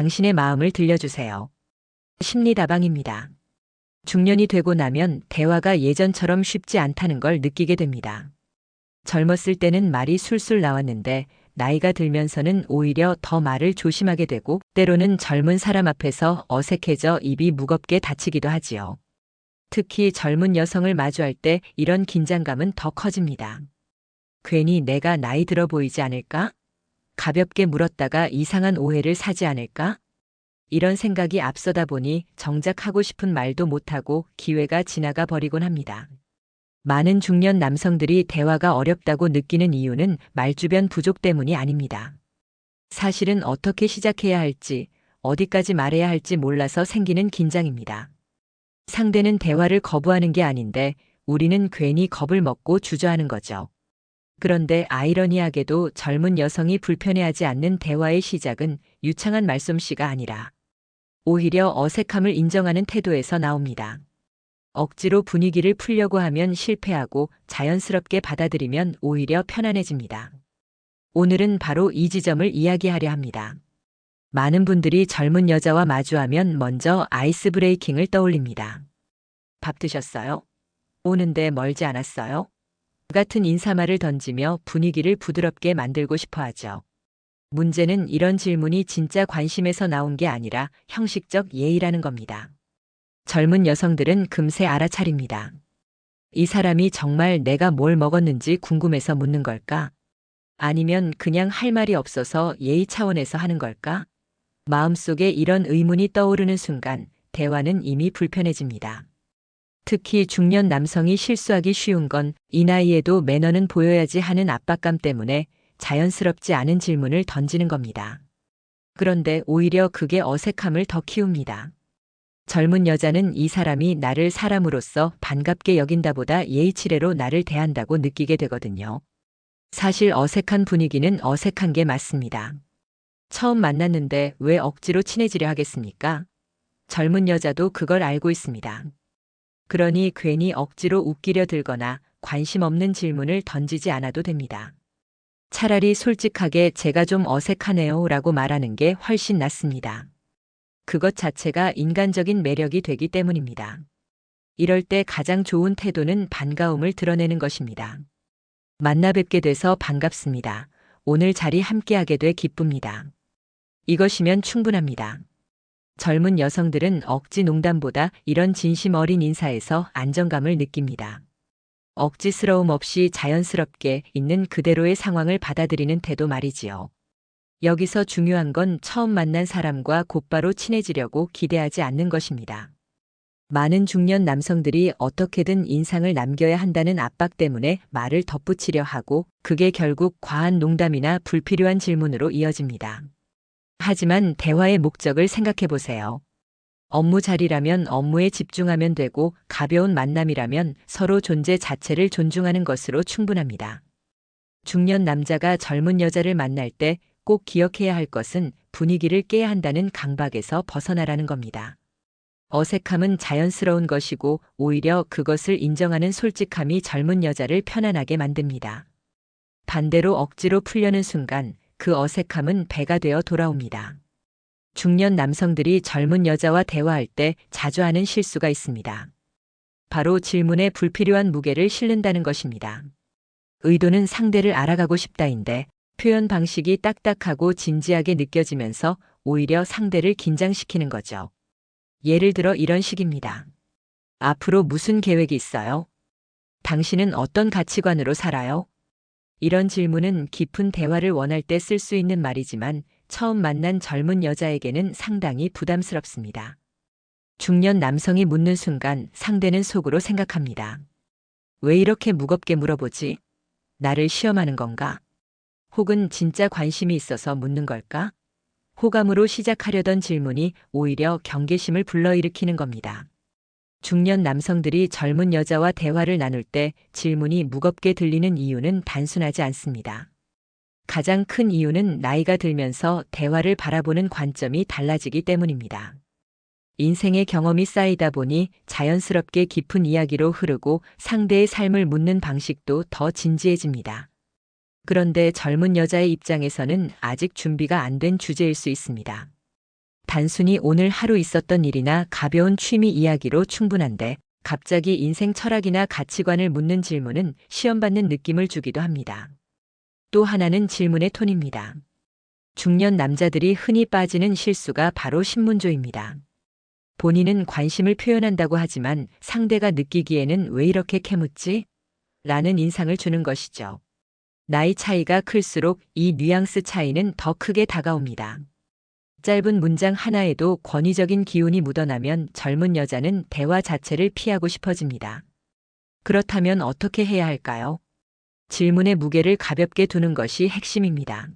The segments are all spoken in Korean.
당신의 마음을 들려주세요. 심리다방입니다. 중년이 되고 나면 대화가 예전처럼 쉽지 않다는 걸 느끼게 됩니다. 젊었을 때는 말이 술술 나왔는데 나이가 들면서는 오히려 더 말을 조심하게 되고 때로는 젊은 사람 앞에서 어색해져 입이 무겁게 닫히기도 하지요. 특히 젊은 여성을 마주할 때 이런 긴장감은 더 커집니다. 괜히 내가 나이 들어 보이지 않을까? 가볍게 물었다가 이상한 오해를 사지 않을까? 이런 생각이 앞서다 보니 정작 하고 싶은 말도 못하고 기회가 지나가 버리곤 합니다. 많은 중년 남성들이 대화가 어렵다고 느끼는 이유는 말주변 부족 때문이 아닙니다. 사실은 어떻게 시작해야 할지, 어디까지 말해야 할지 몰라서 생기는 긴장입니다. 상대는 대화를 거부하는 게 아닌데 우리는 괜히 겁을 먹고 주저하는 거죠. 그런데 아이러니하게도 젊은 여성이 불편해하지 않는 대화의 시작은 유창한 말솜씨가 아니라 오히려 어색함을 인정하는 태도에서 나옵니다. 억지로 분위기를 풀려고 하면 실패하고 자연스럽게 받아들이면 오히려 편안해집니다. 오늘은 바로 이 지점을 이야기하려 합니다. 많은 분들이 젊은 여자와 마주하면 먼저 아이스 브레이킹을 떠올립니다. 밥 드셨어요? 오는데 멀지 않았어요? 같은 인사말을 던지며 분위기를 부드럽게 만들고 싶어 하죠. 문제는 이런 질문이 진짜 관심에서 나온 게 아니라 형식적 예의라는 겁니다. 젊은 여성들은 금세 알아차립니다. 이 사람이 정말 내가 뭘 먹었는지 궁금해서 묻는 걸까? 아니면 그냥 할 말이 없어서 예의 차원에서 하는 걸까? 마음속에 이런 의문이 떠오르는 순간 대화는 이미 불편해집니다. 특히 중년 남성이 실수하기 쉬운 건 이 나이에도 매너는 보여야지 하는 압박감 때문에 자연스럽지 않은 질문을 던지는 겁니다. 그런데 오히려 그게 어색함을 더 키웁니다. 젊은 여자는 이 사람이 나를 사람으로서 반갑게 여긴다보다 예의치레로 나를 대한다고 느끼게 되거든요. 사실 어색한 분위기는 어색한 게 맞습니다. 처음 만났는데 왜 억지로 친해지려 하겠습니까? 젊은 여자도 그걸 알고 있습니다. 그러니 괜히 억지로 웃기려 들거나 관심 없는 질문을 던지지 않아도 됩니다. 차라리 솔직하게 제가 좀 어색하네요 라고 말하는 게 훨씬 낫습니다. 그것 자체가 인간적인 매력이 되기 때문입니다. 이럴 때 가장 좋은 태도는 반가움을 드러내는 것입니다. 만나 뵙게 돼서 반갑습니다. 오늘 자리 함께하게 돼 기쁩니다. 이것이면 충분합니다. 젊은 여성들은 억지 농담보다 이런 진심 어린 인사에서 안정감을 느낍니다. 억지스러움 없이 자연스럽게 있는 그대로의 상황을 받아들이는 태도 말이지요. 여기서 중요한 건 처음 만난 사람과 곧바로 친해지려고 기대하지 않는 것입니다. 많은 중년 남성들이 어떻게든 인상을 남겨야 한다는 압박 때문에 말을 덧붙이려 하고 그게 결국 과한 농담이나 불필요한 질문으로 이어집니다. 하지만 대화의 목적을 생각해 보세요. 업무 자리라면 업무에 집중하면 되고 가벼운 만남이라면 서로 존재 자체를 존중하는 것으로 충분합니다. 중년 남자가 젊은 여자를 만날 때 꼭 기억해야 할 것은 분위기를 깨야 한다는 강박에서 벗어나라는 겁니다. 어색함은 자연스러운 것이고 오히려 그것을 인정하는 솔직함이 젊은 여자를 편안하게 만듭니다. 반대로 억지로 풀려는 순간 그 어색함은 배가 되어 돌아옵니다. 중년 남성들이 젊은 여자와 대화할 때 자주 하는 실수가 있습니다. 바로 질문에 불필요한 무게를 실른다는 것입니다. 의도는 상대를 알아가고 싶다인데 표현 방식이 딱딱하고 진지하게 느껴지면서 오히려 상대를 긴장시키는 거죠. 예를 들어 이런 식입니다. 앞으로 무슨 계획이 있어요? 당신은 어떤 가치관으로 살아요? 이런 질문은 깊은 대화를 원할 때 쓸 수 있는 말이지만 처음 만난 젊은 여자에게는 상당히 부담스럽습니다. 중년 남성이 묻는 순간 상대는 속으로 생각합니다. 왜 이렇게 무겁게 물어보지? 나를 시험하는 건가? 혹은 진짜 관심이 있어서 묻는 걸까? 호감으로 시작하려던 질문이 오히려 경계심을 불러일으키는 겁니다. 중년 남성들이 젊은 여자와 대화를 나눌 때 질문이 무겁게 들리는 이유는 단순하지 않습니다. 가장 큰 이유는 나이가 들면서 대화를 바라보는 관점이 달라지기 때문입니다. 인생의 경험이 쌓이다 보니 자연스럽게 깊은 이야기로 흐르고 상대의 삶을 묻는 방식도 더 진지해집니다. 그런데 젊은 여자의 입장에서는 아직 준비가 안 된 주제일 수 있습니다. 단순히 오늘 하루 있었던 일이나 가벼운 취미 이야기로 충분한데 갑자기 인생 철학이나 가치관을 묻는 질문은 시험받는 느낌을 주기도 합니다. 또 하나는 질문의 톤입니다. 중년 남자들이 흔히 빠지는 실수가 바로 신문조입니다. 본인은 관심을 표현한다고 하지만 상대가 느끼기에는 왜 이렇게 캐묻지? 라는 인상을 주는 것이죠. 나이 차이가 클수록 이 뉘앙스 차이는 더 크게 다가옵니다. 짧은 문장 하나에도 권위적인 기운이 묻어나면 젊은 여자는 대화 자체를 피하고 싶어집니다. 그렇다면 어떻게 해야 할까요? 질문의 무게를 가볍게 두는 것이 핵심입니다.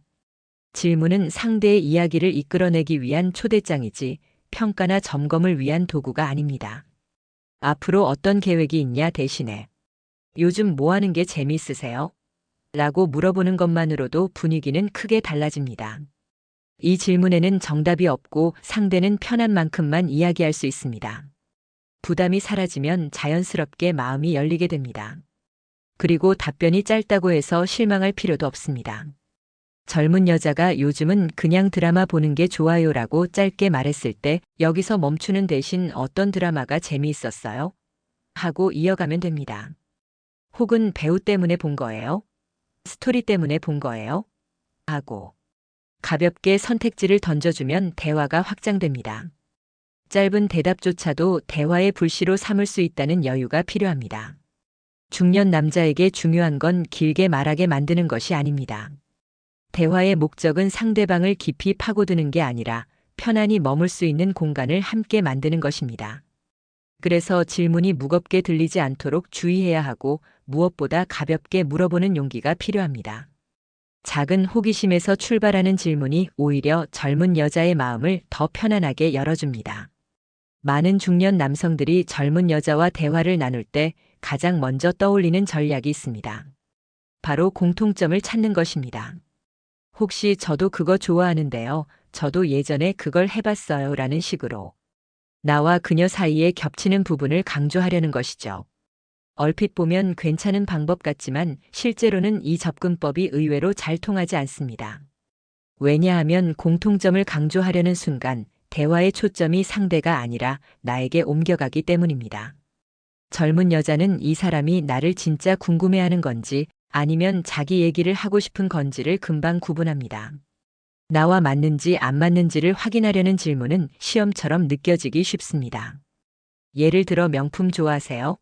질문은 상대의 이야기를 이끌어내기 위한 초대장이지 평가나 점검을 위한 도구가 아닙니다. 앞으로 어떤 계획이 있냐 대신에 요즘 뭐 하는 게 재미있으세요? 라고 물어보는 것만으로도 분위기는 크게 달라집니다. 이 질문에는 정답이 없고 상대는 편한 만큼만 이야기할 수 있습니다. 부담이 사라지면 자연스럽게 마음이 열리게 됩니다. 그리고 답변이 짧다고 해서 실망할 필요도 없습니다. 젊은 여자가 요즘은 그냥 드라마 보는 게 좋아요라고 짧게 말했을 때 여기서 멈추는 대신 어떤 드라마가 재미있었어요? 하고 이어가면 됩니다. 혹은 배우 때문에 본 거예요? 스토리 때문에 본 거예요? 하고 가볍게 선택지를 던져주면 대화가 확장됩니다. 짧은 대답조차도 대화의 불씨로 삼을 수 있다는 여유가 필요합니다. 중년 남자에게 중요한 건 길게 말하게 만드는 것이 아닙니다. 대화의 목적은 상대방을 깊이 파고드는 게 아니라 편안히 머물 수 있는 공간을 함께 만드는 것입니다. 그래서 질문이 무겁게 들리지 않도록 주의해야 하고 무엇보다 가볍게 물어보는 용기가 필요합니다. 작은 호기심에서 출발하는 질문이 오히려 젊은 여자의 마음을 더 편안하게 열어줍니다. 많은 중년 남성들이 젊은 여자와 대화를 나눌 때 가장 먼저 떠올리는 전략이 있습니다. 바로 공통점을 찾는 것입니다. 혹시 저도 그거 좋아하는데요. 저도 예전에 그걸 해봤어요. 라는 식으로 나와 그녀 사이에 겹치는 부분을 강조하려는 것이죠. 얼핏 보면 괜찮은 방법 같지만 실제로는 이 접근법이 의외로 잘 통하지 않습니다. 왜냐하면 공통점을 강조하려는 순간 대화의 초점이 상대가 아니라 나에게 옮겨가기 때문입니다. 젊은 여자는 이 사람이 나를 진짜 궁금해하는 건지 아니면 자기 얘기를 하고 싶은 건지를 금방 구분합니다. 나와 맞는지 안 맞는지를 확인하려는 질문은 시험처럼 느껴지기 쉽습니다. 예를 들어 명품 좋아하세요?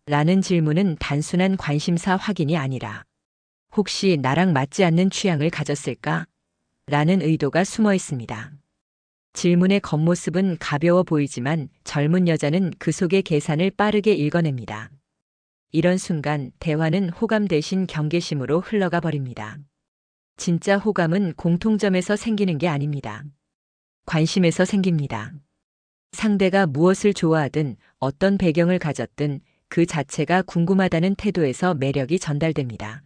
라는 질문은 단순한 관심사 확인이 아니라 혹시 나랑 맞지 않는 취향을 가졌을까? 라는 의도가 숨어 있습니다. 질문의 겉모습은 가벼워 보이지만 젊은 여자는 그 속의 계산을 빠르게 읽어냅니다. 이런 순간 대화는 호감 대신 경계심으로 흘러가 버립니다. 진짜 호감은 공통점에서 생기는 게 아닙니다. 관심에서 생깁니다. 상대가 무엇을 좋아하든 어떤 배경을 가졌든 그 자체가 궁금하다는 태도에서 매력이 전달됩니다.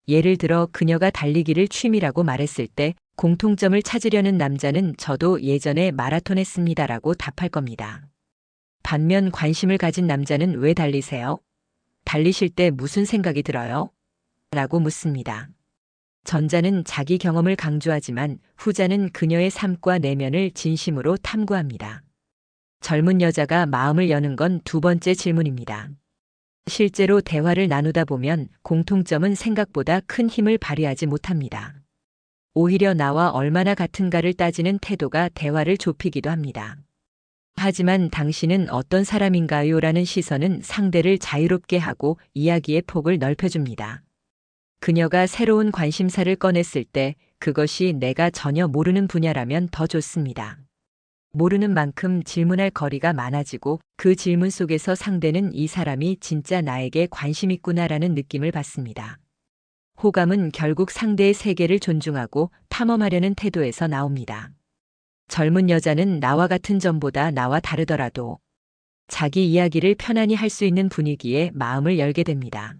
예를 들어 그녀가 달리기를 취미라고 말했을 때 공통점을 찾으려는 남자는 저도 예전에 마라톤 했습니다라고 답할 겁니다. 반면 관심을 가진 남자는 왜 달리세요? 달리실 때 무슨 생각이 들어요? 라고 묻습니다. 전자는 자기 경험을 강조하지만 후자는 그녀의 삶과 내면을 진심으로 탐구합니다. 젊은 여자가 마음을 여는 건 두 번째 질문입니다. 실제로 대화를 나누다 보면 공통점은 생각보다 큰 힘을 발휘하지 못합니다. 오히려 나와 얼마나 같은가를 따지는 태도가 대화를 좁히기도 합니다. 하지만 당신은 어떤 사람인가요? 라는 시선은 상대를 자유롭게 하고 이야기의 폭을 넓혀줍니다. 그녀가 새로운 관심사를 꺼냈을 때 그것이 내가 전혀 모르는 분야라면 더 좋습니다. 모르는 만큼 질문할 거리가 많아지고 그 질문 속에서 상대는 이 사람이 진짜 나에게 관심 있구나라는 느낌을 받습니다. 호감은 결국 상대의 세계를 존중하고 탐험하려는 태도에서 나옵니다. 젊은 여자는 나와 같은 점보다 나와 다르더라도 자기 이야기를 편안히 할 수 있는 분위기에 마음을 열게 됩니다.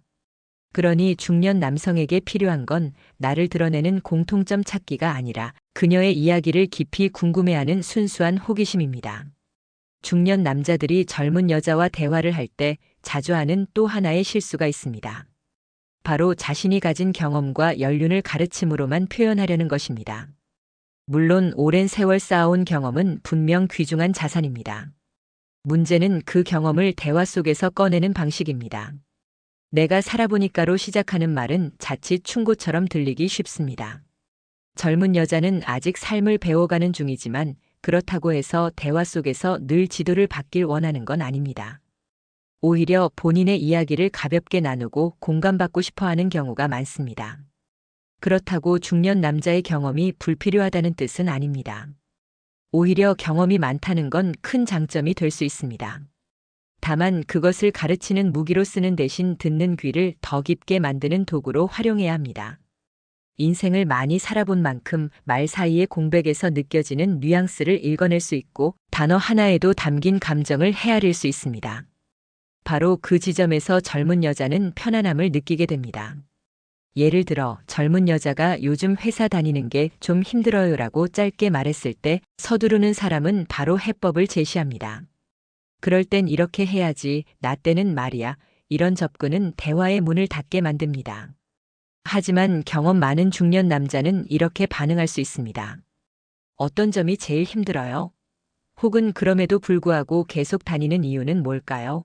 그러니 중년 남성에게 필요한 건 나를 드러내는 공통점 찾기가 아니라 그녀의 이야기를 깊이 궁금해하는 순수한 호기심입니다. 중년 남자들이 젊은 여자와 대화를 할 때 자주 하는 또 하나의 실수가 있습니다. 바로 자신이 가진 경험과 연륜을 가르침으로만 표현하려는 것입니다. 물론 오랜 세월 쌓아온 경험은 분명 귀중한 자산입니다. 문제는 그 경험을 대화 속에서 꺼내는 방식입니다. 내가 살아보니까로 시작하는 말은 자칫 충고처럼 들리기 쉽습니다. 젊은 여자는 아직 삶을 배워가는 중이지만 그렇다고 해서 대화 속에서 늘 지도를 받길 원하는 건 아닙니다. 오히려 본인의 이야기를 가볍게 나누고 공감받고 싶어 하는 경우가 많습니다. 그렇다고 중년 남자의 경험이 불필요하다는 뜻은 아닙니다. 오히려 경험이 많다는 건 큰 장점이 될 수 있습니다. 다만 그것을 가르치는 무기로 쓰는 대신 듣는 귀를 더 깊게 만드는 도구로 활용해야 합니다. 인생을 많이 살아본 만큼 말 사이의 공백에서 느껴지는 뉘앙스를 읽어낼 수 있고 단어 하나에도 담긴 감정을 헤아릴 수 있습니다. 바로 그 지점에서 젊은 여자는 편안함을 느끼게 됩니다. 예를 들어 젊은 여자가 요즘 회사 다니는 게 좀 힘들어요라고 짧게 말했을 때 서두르는 사람은 바로 해법을 제시합니다. 그럴 땐 이렇게 해야지, 나 때는 말이야. 이런 접근은 대화의 문을 닫게 만듭니다. 하지만 경험 많은 중년 남자는 이렇게 반응할 수 있습니다. 어떤 점이 제일 힘들어요? 혹은 그럼에도 불구하고 계속 다니는 이유는 뭘까요?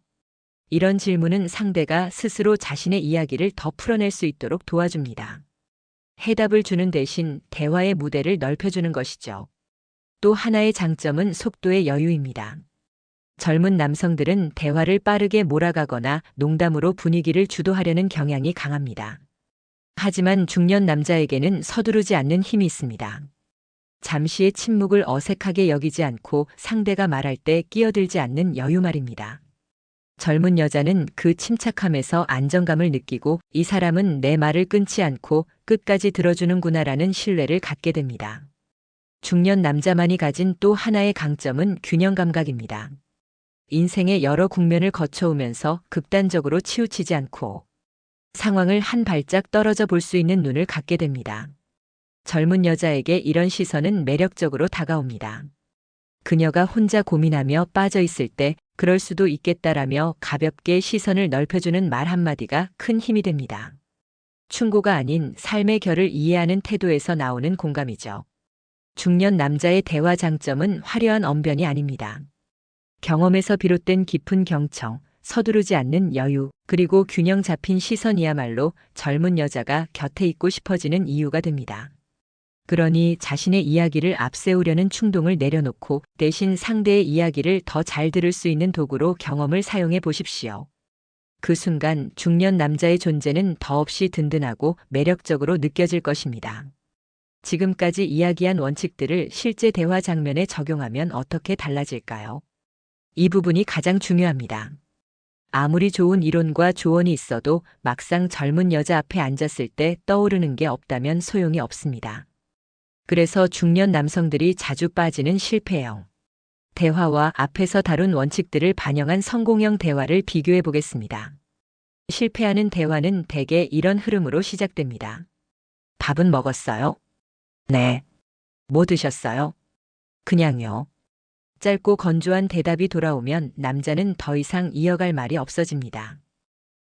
이런 질문은 상대가 스스로 자신의 이야기를 더 풀어낼 수 있도록 도와줍니다. 해답을 주는 대신 대화의 무대를 넓혀주는 것이죠. 또 하나의 장점은 속도의 여유입니다. 젊은 남성들은 대화를 빠르게 몰아가거나 농담으로 분위기를 주도하려는 경향이 강합니다. 하지만 중년 남자에게는 서두르지 않는 힘이 있습니다. 잠시의 침묵을 어색하게 여기지 않고 상대가 말할 때 끼어들지 않는 여유 말입니다. 젊은 여자는 그 침착함에서 안정감을 느끼고 이 사람은 내 말을 끊지 않고 끝까지 들어주는구나라는 신뢰를 갖게 됩니다. 중년 남자만이 가진 또 하나의 강점은 균형 감각입니다. 인생의 여러 국면을 거쳐오면서 극단적으로 치우치지 않고 상황을 한 발짝 떨어져 볼 수 있는 눈을 갖게 됩니다. 젊은 여자에게 이런 시선은 매력적으로 다가옵니다. 그녀가 혼자 고민하며 빠져 있을 때 그럴 수도 있겠다라며 가볍게 시선을 넓혀주는 말 한마디가 큰 힘이 됩니다. 충고가 아닌 삶의 결을 이해하는 태도에서 나오는 공감이죠. 중년 남자의 대화 장점은 화려한 언변이 아닙니다. 경험에서 비롯된 깊은 경청, 서두르지 않는 여유, 그리고 균형 잡힌 시선이야말로 젊은 여자가 곁에 있고 싶어지는 이유가 됩니다. 그러니 자신의 이야기를 앞세우려는 충동을 내려놓고 대신 상대의 이야기를 더 잘 들을 수 있는 도구로 경험을 사용해 보십시오. 그 순간 중년 남자의 존재는 더없이 든든하고 매력적으로 느껴질 것입니다. 지금까지 이야기한 원칙들을 실제 대화 장면에 적용하면 어떻게 달라질까요? 이 부분이 가장 중요합니다. 아무리 좋은 이론과 조언이 있어도 막상 젊은 여자 앞에 앉았을 때 떠오르는 게 없다면 소용이 없습니다. 그래서 중년 남성들이 자주 빠지는 실패형 대화와 앞에서 다룬 원칙들을 반영한 성공형 대화를 비교해 보겠습니다. 실패하는 대화는 대개 이런 흐름으로 시작됩니다. 밥은 먹었어요? 네. 뭐 드셨어요? 그냥요. 짧고 건조한 대답이 돌아오면 남자는 더 이상 이어갈 말이 없어집니다.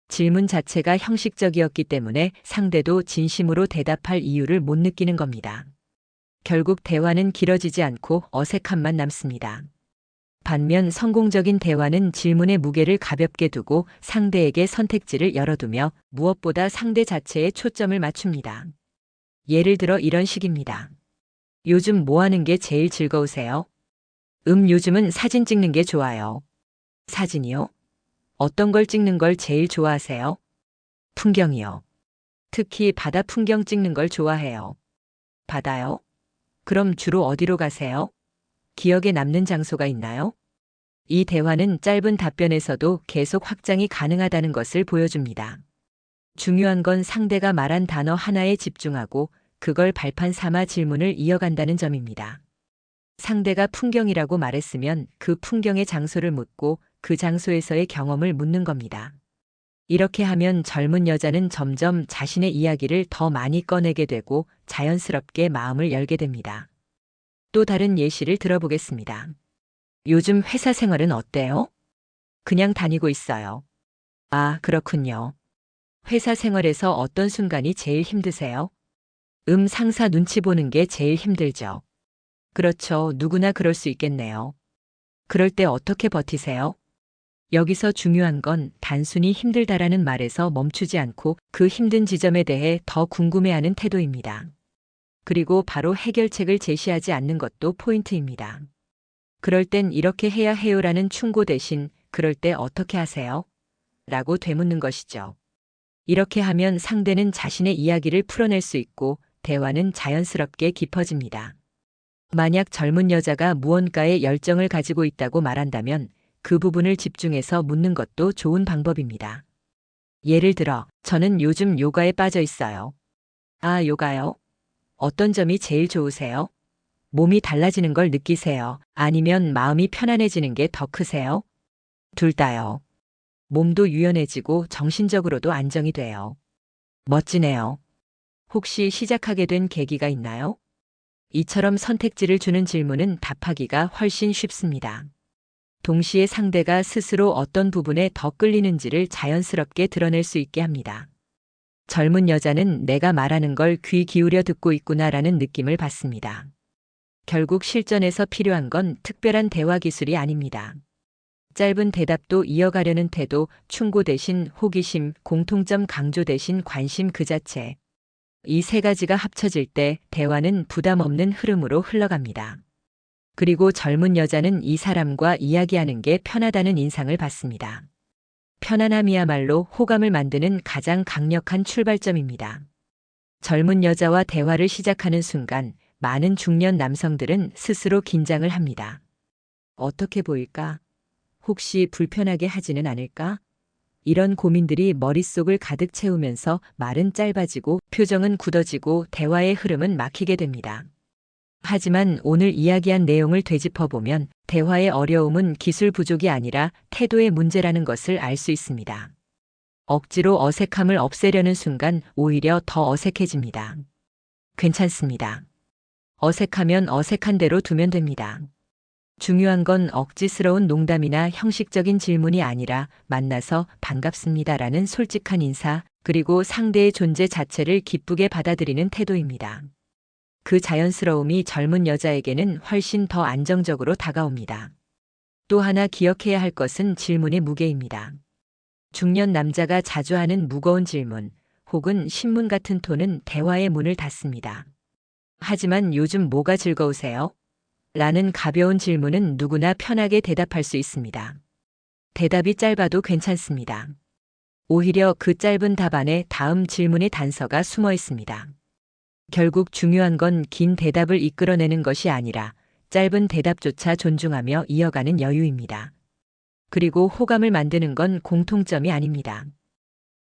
질문 자체가 형식적이었기 때문에 상대도 진심으로 대답할 이유를 못 느끼는 겁니다. 결국 대화는 길어지지 않고 어색함만 남습니다. 반면 성공적인 대화는 질문의 무게를 가볍게 두고 상대에게 선택지를 열어두며 무엇보다 상대 자체에 초점을 맞춥니다. 예를 들어 이런 식입니다. 요즘 뭐 하는 게 제일 즐거우세요? 요즘은 사진 찍는 게 좋아요. 사진이요? 어떤 걸 찍는 걸 제일 좋아하세요? 풍경이요. 특히 바다 풍경 찍는 걸 좋아해요. 바다요? 그럼 주로 어디로 가세요? 기억에 남는 장소가 있나요? 이 대화는 짧은 답변에서도 계속 확장이 가능하다는 것을 보여줍니다. 중요한 건 상대가 말한 단어 하나에 집중하고 그걸 발판 삼아 질문을 이어간다는 점입니다. 상대가 풍경이라고 말했으면 그 풍경의 장소를 묻고 그 장소에서의 경험을 묻는 겁니다. 이렇게 하면 젊은 여자는 점점 자신의 이야기를 더 많이 꺼내게 되고 자연스럽게 마음을 열게 됩니다. 또 다른 예시를 들어보겠습니다. 요즘 회사 생활은 어때요? 그냥 다니고 있어요. 아, 그렇군요. 회사 생활에서 어떤 순간이 제일 힘드세요? 상사 눈치 보는 게 제일 힘들죠. 그렇죠. 누구나 그럴 수 있겠네요. 그럴 때 어떻게 버티세요? 여기서 중요한 건 단순히 힘들다라는 말에서 멈추지 않고 그 힘든 지점에 대해 더 궁금해하는 태도입니다. 그리고 바로 해결책을 제시하지 않는 것도 포인트입니다. 그럴 땐 이렇게 해야 해요라는 충고 대신 그럴 때 어떻게 하세요? 라고 되묻는 것이죠. 이렇게 하면 상대는 자신의 이야기를 풀어낼 수 있고 대화는 자연스럽게 깊어집니다. 만약 젊은 여자가 무언가에 열정을 가지고 있다고 말한다면 그 부분을 집중해서 묻는 것도 좋은 방법입니다. 예를 들어, 저는 요즘 요가에 빠져 있어요. 아, 요가요? 어떤 점이 제일 좋으세요? 몸이 달라지는 걸 느끼세요? 아니면 마음이 편안해지는 게 더 크세요? 둘 다요. 몸도 유연해지고 정신적으로도 안정이 돼요. 멋지네요. 혹시 시작하게 된 계기가 있나요? 이처럼 선택지를 주는 질문은 답하기가 훨씬 쉽습니다. 동시에 상대가 스스로 어떤 부분에 더 끌리는지를 자연스럽게 드러낼 수 있게 합니다. 젊은 여자는 내가 말하는 걸 귀 기울여 듣고 있구나라는 느낌을 받습니다. 결국 실전에서 필요한 건 특별한 대화 기술이 아닙니다. 짧은 대답도 이어가려는 태도, 충고 대신 호기심, 공통점 강조 대신 관심 그 자체. 이 세 가지가 합쳐질 때 대화는 부담 없는 흐름으로 흘러갑니다. 그리고 젊은 여자는 이 사람과 이야기하는 게 편하다는 인상을 받습니다. 편안함이야말로 호감을 만드는 가장 강력한 출발점입니다. 젊은 여자와 대화를 시작하는 순간 많은 중년 남성들은 스스로 긴장을 합니다. 어떻게 보일까? 혹시 불편하게 하지는 않을까? 이런 고민들이 머릿속을 가득 채우면서 말은 짧아지고 표정은 굳어지고 대화의 흐름은 막히게 됩니다. 하지만 오늘 이야기한 내용을 되짚어보면 대화의 어려움은 기술 부족이 아니라 태도의 문제라는 것을 알 수 있습니다. 억지로 어색함을 없애려는 순간 오히려 더 어색해집니다. 괜찮습니다. 어색하면 어색한 대로 두면 됩니다. 중요한 건 억지스러운 농담이나 형식적인 질문이 아니라 만나서 반갑습니다라는 솔직한 인사, 그리고 상대의 존재 자체를 기쁘게 받아들이는 태도입니다. 그 자연스러움이 젊은 여자에게는 훨씬 더 안정적으로 다가옵니다. 또 하나 기억해야 할 것은 질문의 무게입니다. 중년 남자가 자주 하는 무거운 질문, 혹은 신문 같은 톤은 대화의 문을 닫습니다. 하지만 요즘 뭐가 즐거우세요? 라는 가벼운 질문은 누구나 편하게 대답할 수 있습니다. 대답이 짧아도 괜찮습니다. 오히려 그 짧은 답 안에 다음 질문의 단서가 숨어 있습니다. 결국 중요한 건 긴 대답을 이끌어내는 것이 아니라 짧은 대답조차 존중하며 이어가는 여유입니다. 그리고 호감을 만드는 건 공통점이 아닙니다.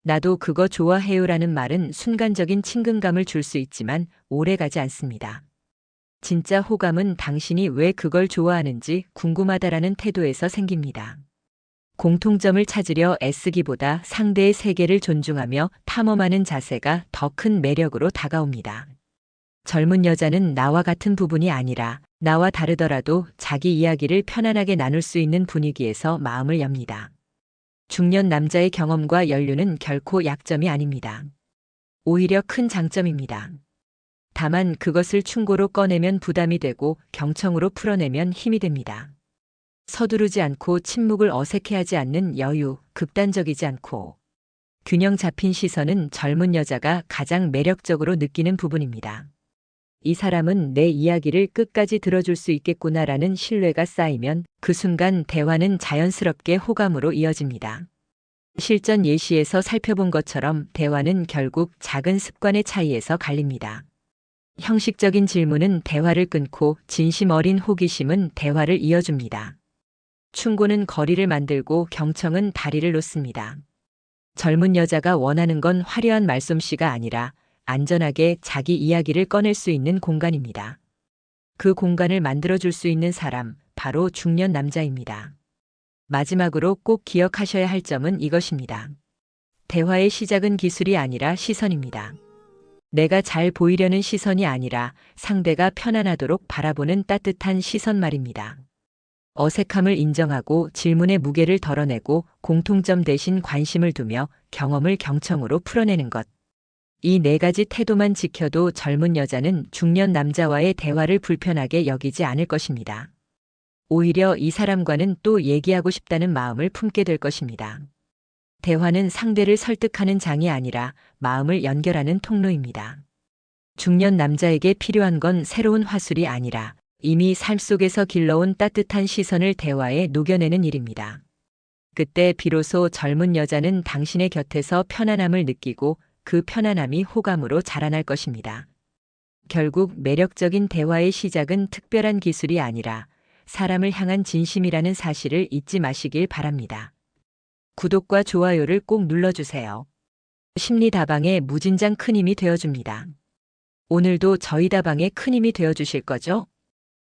나도 그거 좋아해요라는 말은 순간적인 친근감을 줄 수 있지만 오래가지 않습니다. 진짜 호감은 당신이 왜 그걸 좋아하는지 궁금하다라는 태도에서 생깁니다. 공통점을 찾으려 애쓰기보다 상대의 세계를 존중하며 탐험하는 자세가 더 큰 매력으로 다가옵니다. 젊은 여자는 나와 같은 부분이 아니라 나와 다르더라도 자기 이야기를 편안하게 나눌 수 있는 분위기에서 마음을 엽니다. 중년 남자의 경험과 연륜은 결코 약점이 아닙니다. 오히려 큰 장점입니다. 다만 그것을 충고로 꺼내면 부담이 되고 경청으로 풀어내면 힘이 됩니다. 서두르지 않고 침묵을 어색해하지 않는 여유, 극단적이지 않고 균형 잡힌 시선은 젊은 여자가 가장 매력적으로 느끼는 부분입니다. 이 사람은 내 이야기를 끝까지 들어줄 수 있겠구나라는 신뢰가 쌓이면 그 순간 대화는 자연스럽게 호감으로 이어집니다. 실전 예시에서 살펴본 것처럼 대화는 결국 작은 습관의 차이에서 갈립니다. 형식적인 질문은 대화를 끊고 진심 어린 호기심은 대화를 이어줍니다. 충고는 거리를 만들고 경청은 다리를 놓습니다. 젊은 여자가 원하는 건 화려한 말솜씨가 아니라 안전하게 자기 이야기를 꺼낼 수 있는 공간입니다. 그 공간을 만들어줄 수 있는 사람, 바로 중년 남자입니다. 마지막으로 꼭 기억하셔야 할 점은 이것입니다. 대화의 시작은 기술이 아니라 시선입니다. 내가 잘 보이려는 시선이 아니라 상대가 편안하도록 바라보는 따뜻한 시선 말입니다. 어색함을 인정하고 질문의 무게를 덜어내고 공통점 대신 관심을 두며 경험을 경청으로 풀어내는 것. 이 네 가지 태도만 지켜도 젊은 여자는 중년 남자와의 대화를 불편하게 여기지 않을 것입니다. 오히려 이 사람과는 또 얘기하고 싶다는 마음을 품게 될 것입니다. 대화는 상대를 설득하는 장이 아니라 마음을 연결하는 통로입니다. 중년 남자에게 필요한 건 새로운 화술이 아니라 이미 삶 속에서 길러온 따뜻한 시선을 대화에 녹여내는 일입니다. 그때 비로소 젊은 여자는 당신의 곁에서 편안함을 느끼고 그 편안함이 호감으로 자라날 것입니다. 결국 매력적인 대화의 시작은 특별한 기술이 아니라 사람을 향한 진심이라는 사실을 잊지 마시길 바랍니다. 구독과 좋아요를 꼭 눌러주세요. 심리다방의 무진장 큰 힘이 되어줍니다. 오늘도 저희 다방에 큰 힘이 되어주실 거죠?